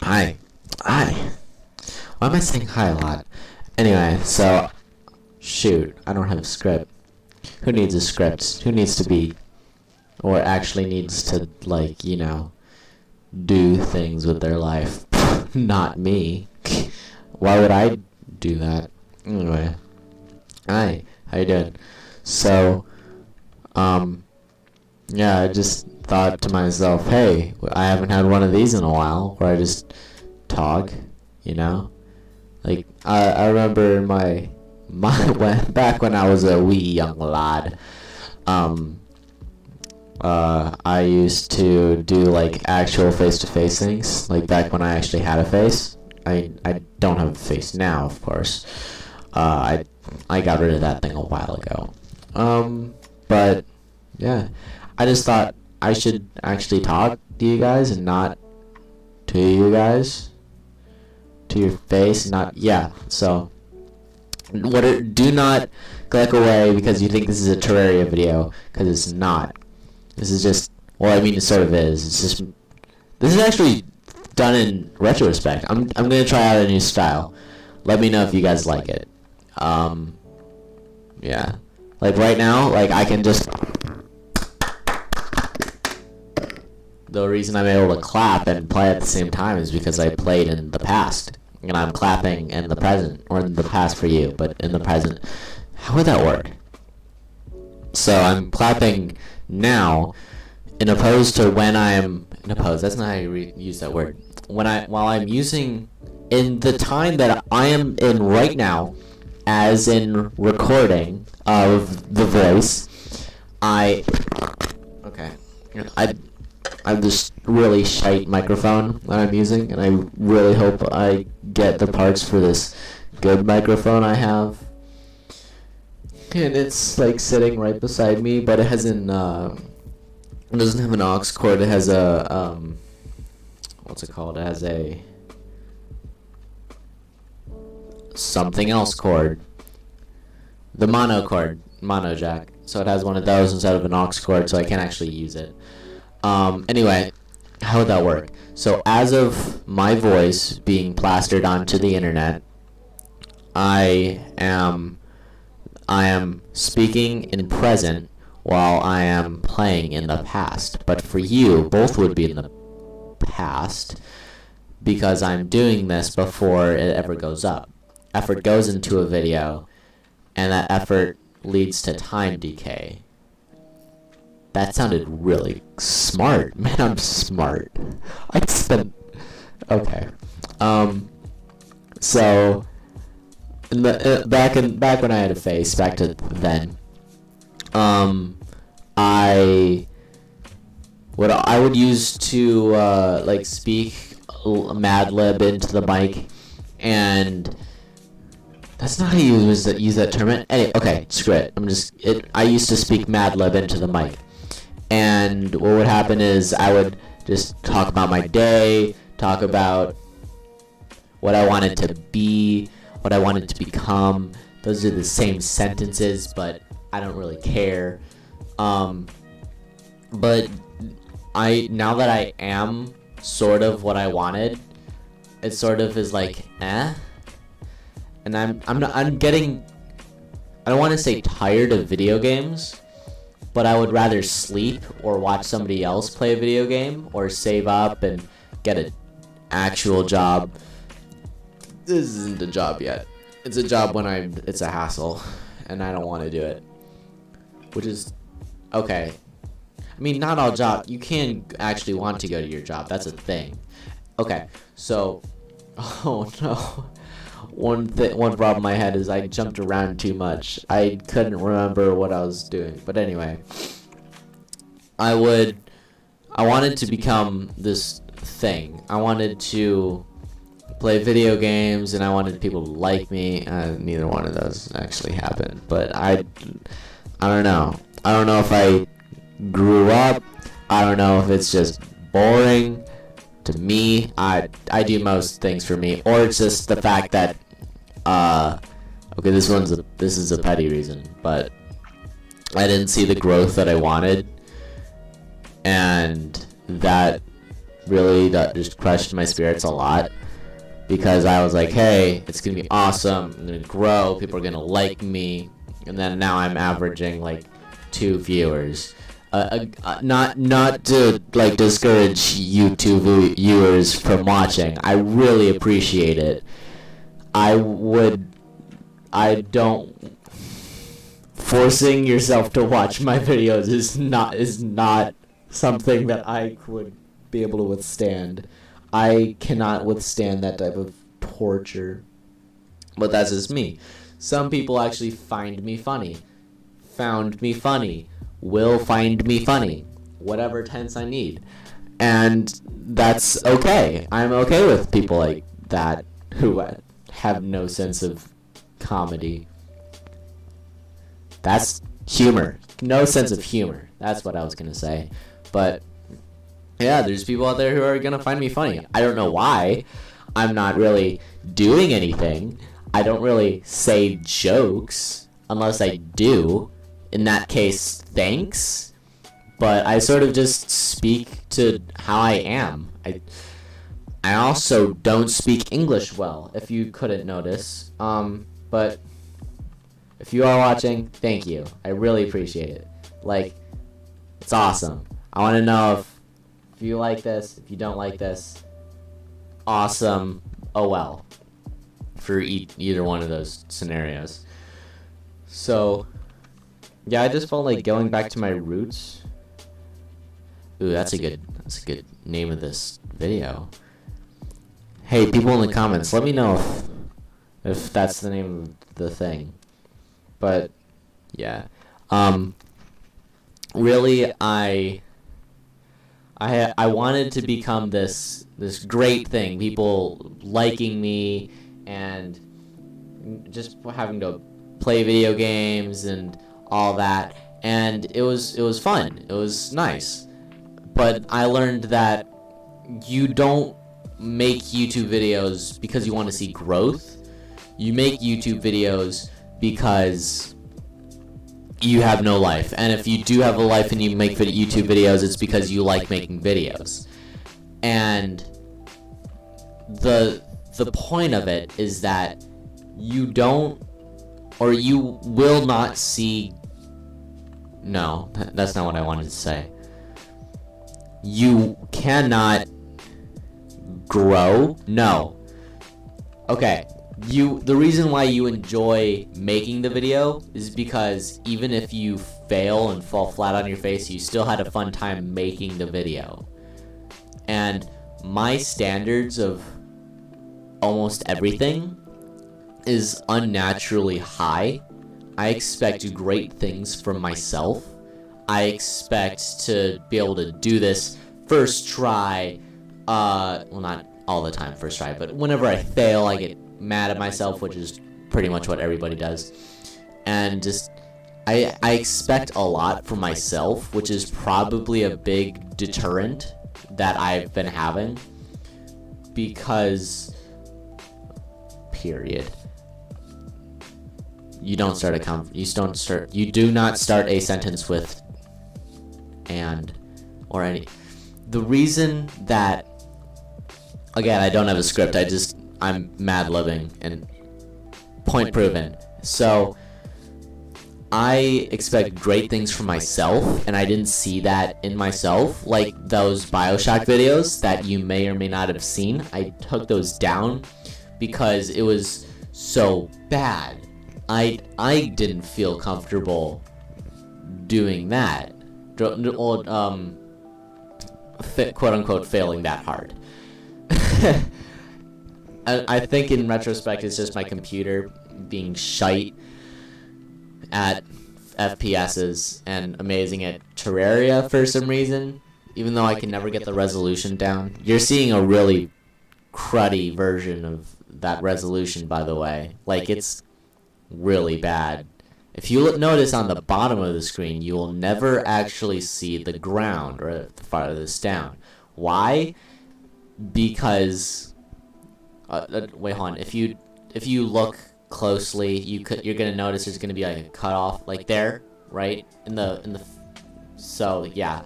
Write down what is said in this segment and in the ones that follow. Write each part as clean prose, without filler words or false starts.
Hi. Hi. Why am I saying hi a lot? Anyway, so, shoot, I don't have a script. Who needs a script? Who needs to be, or actually needs to, do things with their life? Not me. Why would I do that? Anyway. Hi. How you doing? So, yeah, I just thought to myself, hey, I haven't had one of these in a while, where I just talk, you know? Like, I remember back when I was a wee young lad, I used to do, like, actual face-to-face things, like, back when I actually had a face. I don't have a face now, of course. I got rid of that thing a while ago. But, yeah, I just thought I should actually talk to you guys and not to you guys. To your face, not, yeah, so, do not click away because you think this is a Terraria video, because it's not. This is just, well, I mean, it sort of is. It's just, this is actually done in retrospect. I'm gonna try out a new style. Let me know if you guys like it. Yeah. Like, right now, like, I can just, the reason I'm able to clap and play at the same time is because I played in the past. And I'm clapping in the present, or in the past for you, but in the present. How would that work? So I'm clapping now, in opposed to when I'm, in opposed, that's not how you use that word. While I'm using, in the time that I am in right now, as in recording of the voice, I have this really shite microphone that I'm using, and I really hope I get the parts for this good microphone I have. And it's, like, sitting right beside me, but it hasn't, it doesn't have an aux cord. It has a, what's it called? It has a something else cord. The mono cord, mono jack. So it has one of those instead of an aux cord, so I can't actually use it. Anyway, how would that work? So as of my voice being plastered onto the internet, I am speaking in present while I am playing in the past. But for you, both would be in the past because I'm doing this before it ever goes up. Effort goes into a video, and that effort leads to time decay. That sounded really smart. Man, I'm smart. I spent... Okay. So... back when I had a face, back to then, I would use to, like, speak Mad Lib into the mic, and... That's not how you use that term. Anyway, okay, screw it. I used to speak Mad Lib into the mic. And what would happen is I would just talk about my day, talk about what I wanted to be, what I wanted to become. Those are the same sentences, but I don't really care. But now that I am sort of what I wanted, it sort of is like, eh? And I'm getting, I don't want to say tired of video games, but I would rather sleep or watch somebody else play a video game or save up and get an actual job. This isn't a job yet. It's a job when it's a hassle, and I don't want to do it. Which is, okay. I mean, not all jobs. You can actually want to go to your job. That's a thing. Okay, so, oh no. One problem I had is I jumped around too much. I couldn't remember what I was doing. But anyway, I wanted to become this thing. I wanted to play video games, and I wanted people to like me. Neither one of those actually happened. But I don't know. I don't know if I grew up. I don't know if it's just boring. To me, I do most things for me, or it's just the fact that, okay, this is a petty reason, but I didn't see the growth that I wanted, and that really that just crushed my spirits a lot, because I was like, hey, it's gonna be awesome, I'm gonna grow, people are gonna like me, and then now I'm averaging like 2 viewers. Not to like discourage YouTube viewers from watching. I really appreciate it. I don't. Forcing yourself to watch my videos is not something that I would be able to withstand. I cannot withstand that type of torture. But that's just me. Some people actually find me funny. Found me funny. Will find me funny. Whatever tense I need. And that's okay. I'm okay with people like that who have no sense of comedy. That's humor. No sense of humor. That's what I was going to say. But yeah, there's people out there who are going to find me funny. I don't know why. I'm not really doing anything. I don't really say jokes unless I do. In that case, thanks. But I sort of just speak to how I am. I also don't speak English well, if you couldn't notice. But if you are watching, thank you. I really appreciate it. Like, it's awesome. I want to know if you like this, if you don't like this. Awesome. Oh well. For either one of those scenarios. So, yeah, I just felt like going back to my roots. Ooh, that's a good name of this video. Hey, people in the comments, let me know if that's the name of the thing. But yeah, really, I wanted to become this great thing, people liking me and just having to play video games and all that, and it was fun. It was nice. But I learned that you don't make YouTube videos because you want to see growth. You make YouTube videos because you have no life. And if you do have a life and you make YouTube videos, it's because you like making videos. And the point of it is that you don't, or you will not see, no, that's not what I wanted to say. You cannot grow? No. Okay. The reason why you enjoy making the video is because even if you fail and fall flat on your face, you still had a fun time making the video. And my standards of almost everything is unnaturally high. I expect great things from myself. I expect to be able to do this first try. Well, not all the time first try, but whenever I fail, I get mad at myself, which is pretty much what everybody does. And just, I expect a lot from myself, which is probably a big deterrent that I've been having. Because, period. You do not start a sentence with and or any. The reason that, again, I don't have a script, I'm mad-libbing and point proven. So I expect great things from myself, and I didn't see that in myself. Like those BioShock videos that you may or may not have seen, I took those down because it was so bad. I didn't feel comfortable doing that. Quote unquote failing that hard. I think in retrospect it's just my computer being shite at FPSs and amazing at Terraria for some reason, even though I can never get the resolution down. You're seeing a really cruddy version of that resolution, by the way. Like, it's really bad. If you notice on the bottom of the screen, you will never actually see the ground or the farthest down. Why? Because wait, hold on. If you look closely, you're gonna notice there's gonna be like a cutoff, like there, right? So yeah,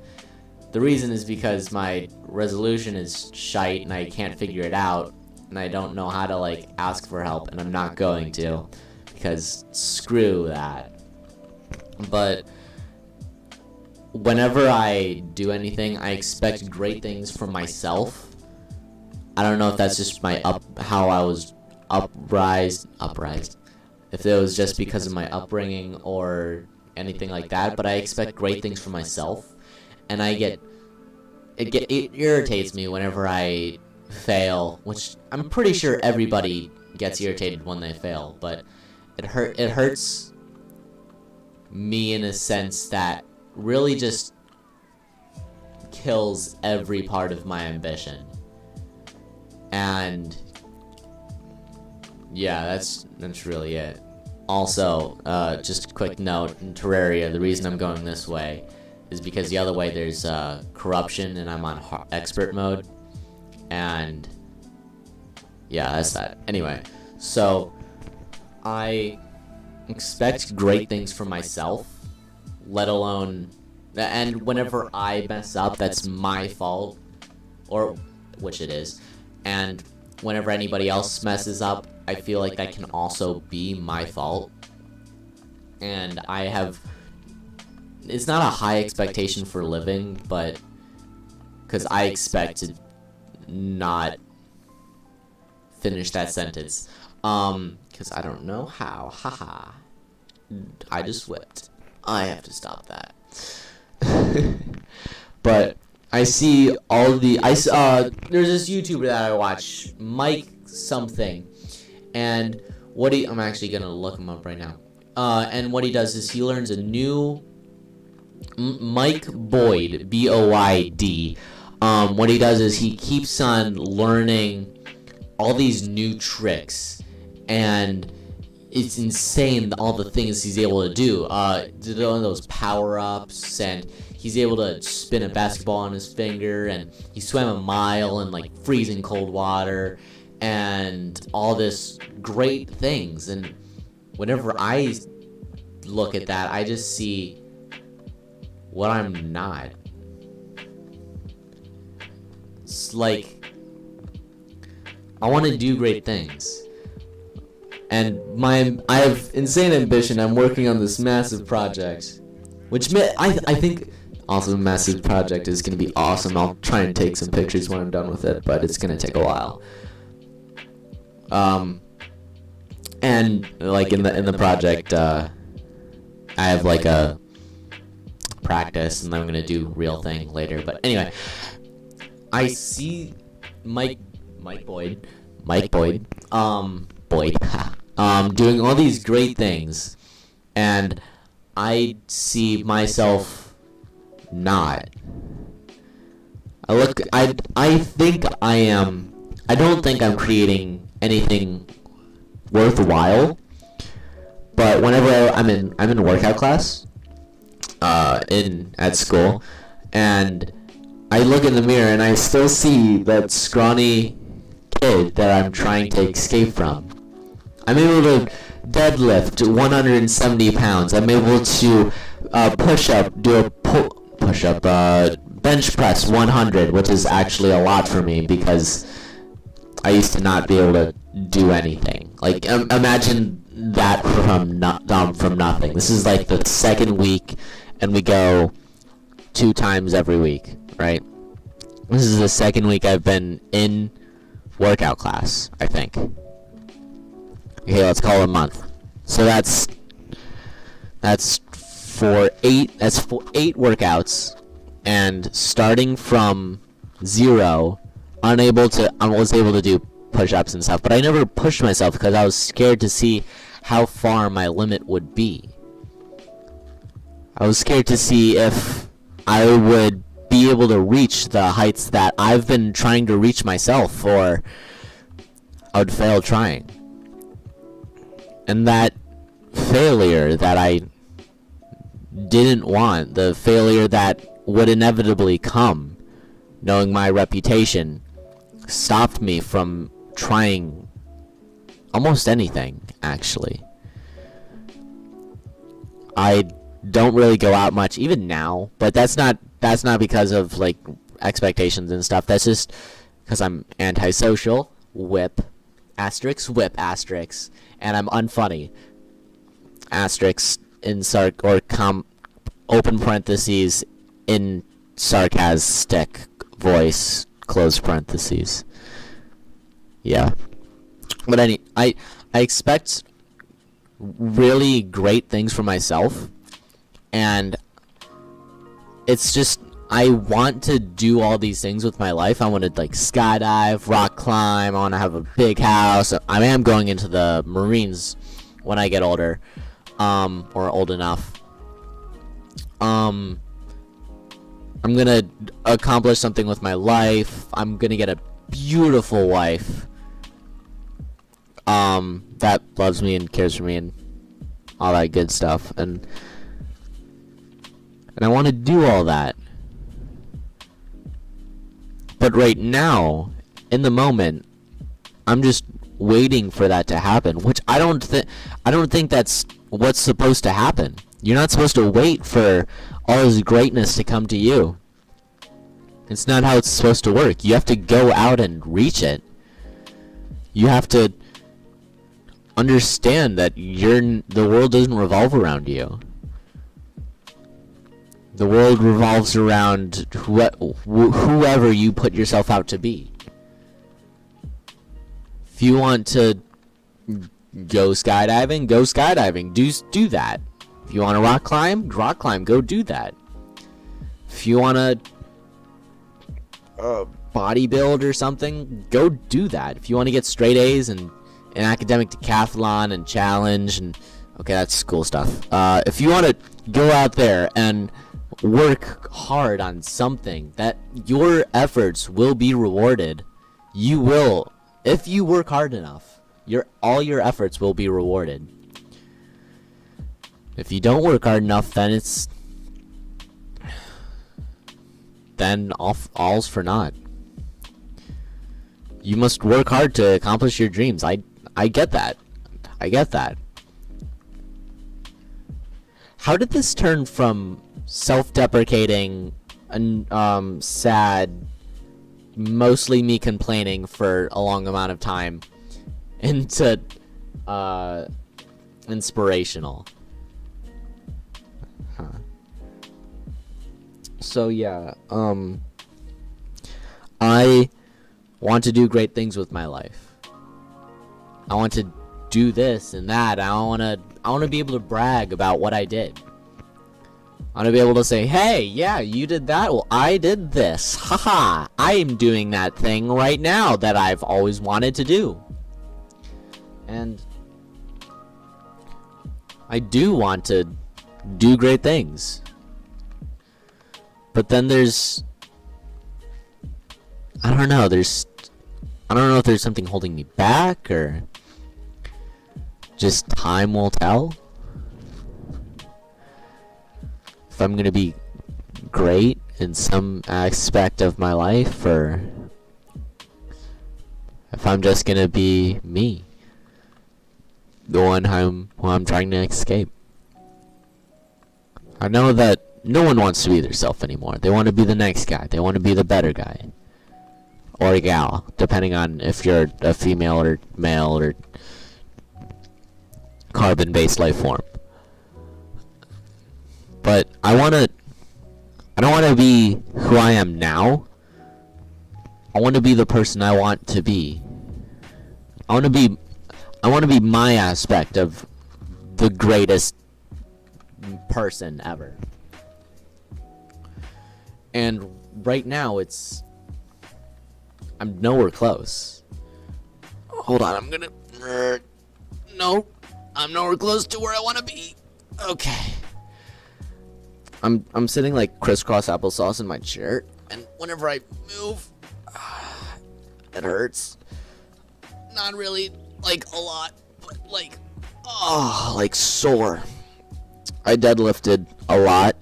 the reason is because my resolution is shite and I can't figure it out, and I don't know how to like ask for help, and I'm not going to, because screw that. But whenever I do anything, I expect great things from myself. I don't know if that's just how I was uprised, if it was just because of my upbringing or anything like that, but I expect great things from myself, and it irritates me whenever I fail, which I'm pretty sure everybody gets irritated when they fail, but it hurts me in a sense that really just kills every part of my ambition. And yeah, that's really it. Also, just a quick note, in Terraria, the reason I'm going this way is because the other way there's corruption, and I'm on expert mode, and yeah, that's that. Anyway, so I expect great things from myself, let alone, and whenever I mess up, that's my fault, or which it is, and whenever anybody else messes up, I feel like that can also be my fault. And it's not a high expectation for living, but because I expect to not finish that sentence, because I don't know how. Haha, I just whipped. I have to stop that. But I see there's this YouTuber that I watch, Mike something, and I'm actually gonna look him up right now. And what he does is he learns a new Mike Boyd, Boyd. What he does is he keeps on learning all these new tricks, and it's insane all the things he's able to do. Those power-ups, and he's able to spin a basketball on his finger, and he swam a mile in like freezing cold water, and all this great things. And whenever I look at that, I just see what I'm not. It's like, I want to do great things, and I have insane ambition. I'm working on this massive project, which I think also a massive project is going to be awesome. I'll try and take some pictures when I'm done with it, but it's going to take a while. And like in the project, I have like a practice, and I'm going to do real thing later. But anyway, I see Mike Boyd, doing all these great things, and I see myself not. I think I am. I don't think I'm creating anything worthwhile. But whenever I'm in workout class, at school, and I look in the mirror and I still see that scrawny kid that I'm trying to escape from. I'm able to deadlift 170 pounds. I'm able to bench press 100, which is actually a lot for me because I used to not be able to do anything. Like, imagine that from nothing. This is like the second week, and we go 2 times every week, right? This is the second week I've been in workout class, I think. Okay, let's call it a month. So that's for 8 workouts, and starting from 0, I was able to do push-ups and stuff, but I never pushed myself because I was scared to see how far my limit would be. I was scared to see if I would be able to reach the heights that I've been trying to reach myself, or I would fail trying. And that failure that I didn't want, the failure that would inevitably come, knowing my reputation, stopped me from trying almost anything, actually. I don't really go out much, even now, but that's not that's not because of like expectations and stuff. That's just because I'm antisocial. Whip asterisk, and I'm unfunny. Asterisk in open parentheses in sarcastic voice, close parentheses. Yeah. But I expect really great things for myself, and it's just I want to do all these things with my life. I want to like skydive, rock climb. I want to have a big house. I am going into the Marines when I get older, or old enough. I'm gonna accomplish something with my life. I'm gonna get a beautiful wife that loves me and cares for me and all that good stuff, and I want to do all that. But right now, in the moment, I'm just waiting for that to happen, which I don't think that's what's supposed to happen. You're not supposed to wait for all this greatness to come to you. It's not how it's supposed to work. You have to go out and reach it. You have to understand that the world doesn't revolve around you. The world revolves around whoever you put yourself out to be. If you want to go skydiving, go skydiving. Do that. If you want to rock climb, go do that. If you want to bodybuild or something, go do that. If you want to get straight A's and an academic decathlon and challenge, and okay, that's school stuff. If you want to go out there and work hard on something that your efforts will be rewarded, you will. If you work hard enough, all your efforts will be rewarded. If you don't work hard enough, then all's for naught. You must work hard to accomplish your dreams. I get that. How did this turn from self-deprecating and sad, mostly me complaining for a long amount of time, into inspirational? So yeah, I want to do great things with my life. I want to do this and that. I want to be able to brag about what I did. I want to be able to say, hey, yeah, you did that? Well, I did this. Haha, I'm doing that thing right now that I've always wanted to do. And I do want to do great things. But then I don't know if there's something holding me back, or just time will tell. If I'm gonna be great in some aspect of my life, or if I'm just gonna be me, the one who I'm trying to escape. I know that no one wants to be their self anymore. They want to be the next guy. They want to be the better guy. Or a gal, depending on if you're a female or male or carbon-based life form. But I don't want to be who I am now. I want to be the person I want to be. I want to be my aspect of the greatest person ever. And right now I'm nowhere close. Hold on, I'm nowhere close to where I want to be. Okay. I'm sitting like crisscross applesauce in my chair, and whenever I move, it hurts. Not really, like a lot, but like sore. I deadlifted a lot,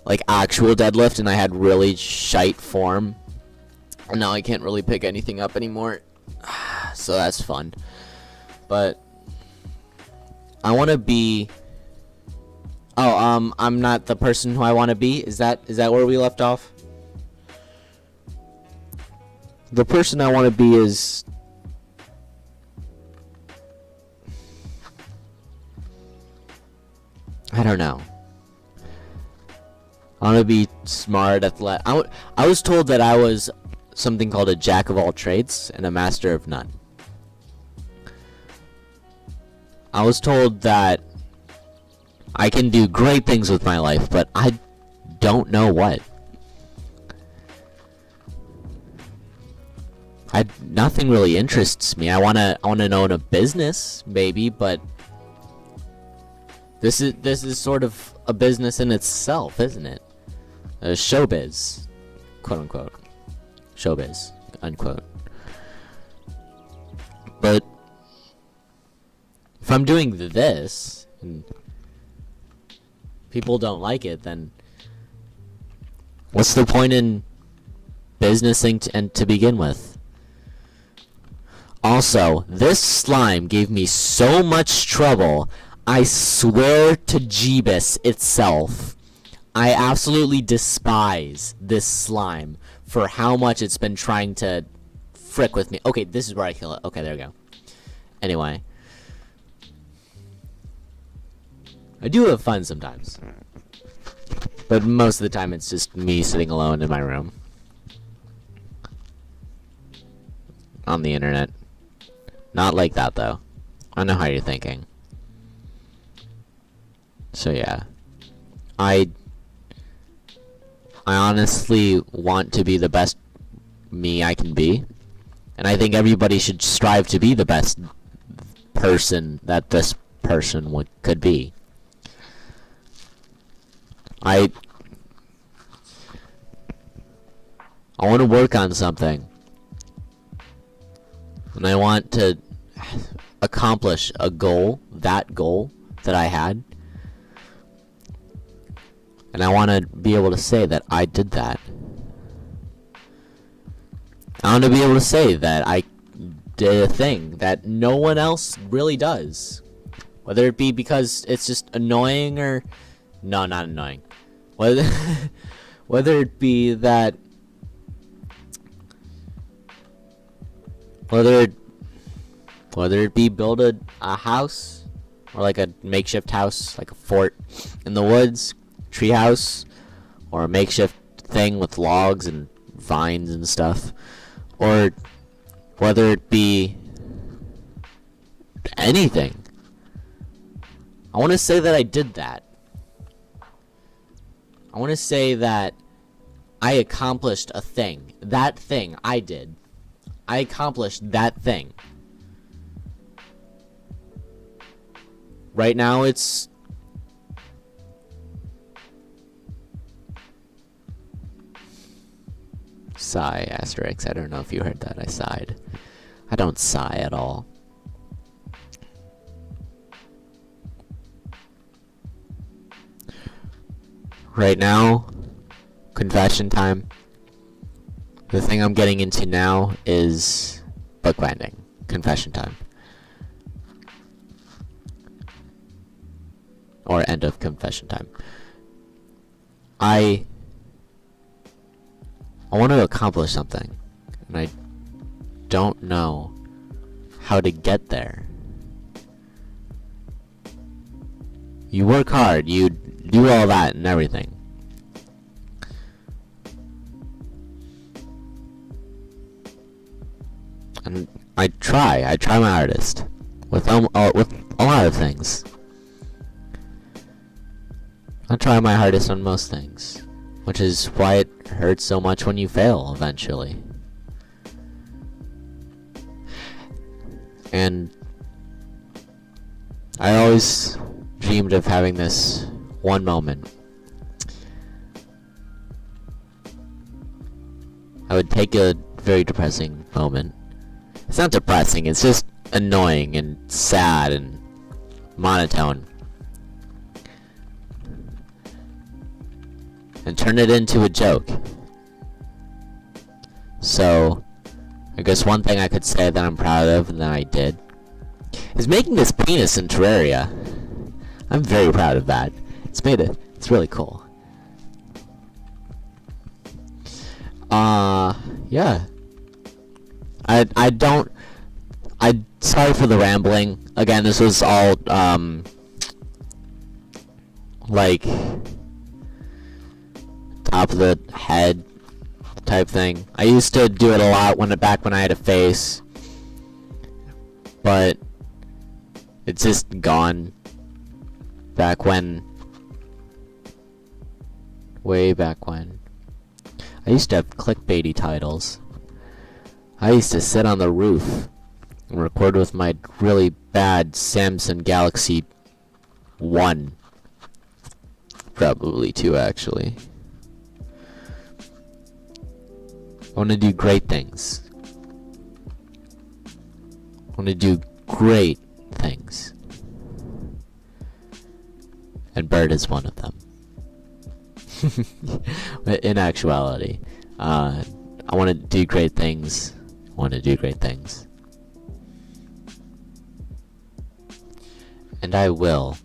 like actual deadlift, and I had really shite form. And now I can't really pick anything up anymore. So that's fun. But I want to be Oh, I'm not the person who I want to be. Is that where we left off? The person I want to be is... I don't know. I want to be smart, athletic. I was told that I was something called a jack of all trades and a master of none. I was told that I can do great things with my life, but I don't know what. Nothing really interests me. I wanna own a business, maybe, but this is sort of a business in itself, isn't it? Showbiz, quote unquote. Showbiz, unquote. But if I'm doing this and people don't like it, then what's the point in businessing to begin with? Also, this slime gave me so much trouble. I swear to Jeebus itself, I absolutely despise this slime for how much it's been trying to frick with me. Okay, this is where I kill it. Okay, there we go. Anyway. I do have fun sometimes. But most of the time it's just me sitting alone in my room. On the internet. Not like that, though. I know how you're thinking. So, yeah. I honestly want to be the best me I can be. And I think everybody should strive to be the best person that this person could be. I want to work on something. And I want to accomplish a goal, that I had. And I want to be able to say that I did that. I want to be able to say that I did a thing that no one else really does. Whether it be because it's just annoying or... No, not annoying. Whether it be that... Whether it be build a house, or like a makeshift house, like a fort in the woods, tree house, or a makeshift thing with logs and vines and stuff, or whether it be anything. I want to say that I did that. I want to say that I accomplished a thing. That thing I did. I accomplished that thing. Right now it's... Sigh, asterisk. I don't know if you heard that. I sighed. I don't sigh at all. Right now, confession time. The thing I'm getting into now is bookbinding. Confession time. Or end of confession time. I want to accomplish something. And I don't know how to get there. You work hard, you do all that and everything. And I try my hardest with a lot of things. I try my hardest on most things, which is why it hurts so much when you fail eventually. And I always dreamed of having this one moment. I would take a very depressing moment. It's not depressing, it's just annoying and sad and monotone. And turn it into a joke. So, I guess one thing I could say that I'm proud of and that I did is making this penis in Terraria. I'm very proud of that. It's really cool. Yeah. I don't. Sorry for the rambling. Again, this was all, like, top of the head type thing. I used to do it a lot back when I had a face, but it's just gone. Back when, way back when, I used to have clickbaity titles. I used to sit on the roof and record with my really bad Samsung Galaxy 1. Probably 2, actually. I want to do great things. I want to do great things. And Bird is one of them. In actuality, I want to do great things. I want to do great things. And I will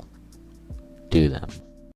do them.